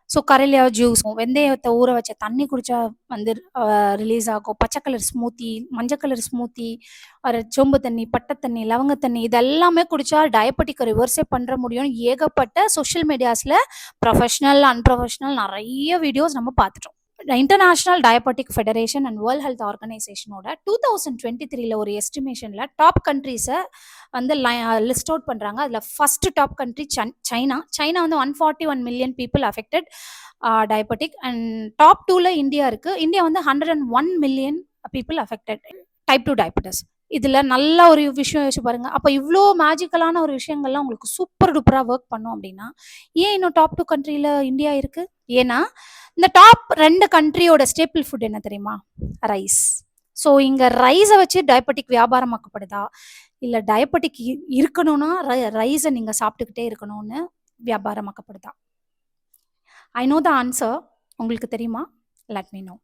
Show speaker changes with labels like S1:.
S1: So கரையில juice, வெந்தயத்த ஊற வச்ச தண்ணி குடிச்சா வந்து ரிலீஸ் ஆகும். பச்சை கலர் ஸ்மூத்தி, மஞ்சள் கலர் ஸ்மூத்தி, சோம்பு தண்ணி, பட்டை தண்ணி, லவங்க தண்ணி இதெல்லாமே குடிச்சா டயபெட்டிக்க ரிவர்ஸே பண்ற முடியும்னு ஏகப்பட்ட சோஷியல் மீடியாஸ்ல ப்ரொஃபஷனல், அன்ப்ரொஃபஷனல் நெறைய வீடியோஸ் நம்ம பார்த்துட்டோம். International diabetic federation and world health ஆர்கனைசேஷனோட 2023ல ஒரு எஸ்டிமேஷன்ல டாப் கண்ட்ரீஸை வந்து லிஸ்ட் அவுட் பண்றாங்க. அதுல first top country China. China வந்து 141 million people affected diabetic. And top 2ல இந்தியா இருக்கு. இந்தியா வந்து 101 million people affected type 2 diabetes. இதுல நல்ல ஒரு விஷயம் யோசிச்சு பாருங்க. அப்ப இவ்வளோ மேஜிக்கலான ஒரு விஷயங்கள்லாம் உங்களுக்கு சூப்பர் டூப்பரா ஒர்க் பண்ணும் அப்படின்னா ஏன் இன்னும் டாப் 2 கண்ட்ரில இந்தியா இருக்கு? ஏன்னா இந்த டாப் 2 கண்ட்ரியோட ஸ்டேபிள் ஃபுட் என்ன தெரியுமா? ரைஸ். ஸோ இங்க ரைஸை வச்சு டயபெட்டிக் வியாபாரமாக்கப்படுதா, இல்லை டயபெட்டிக் இருக்கணும்னா ரைஸை நீங்க சாப்பிட்டுக்கிட்டே இருக்கணும்னு வியாபாரமாக்கப்படுதா? I know the answer. உங்களுக்கு தெரியுமா? Let me no.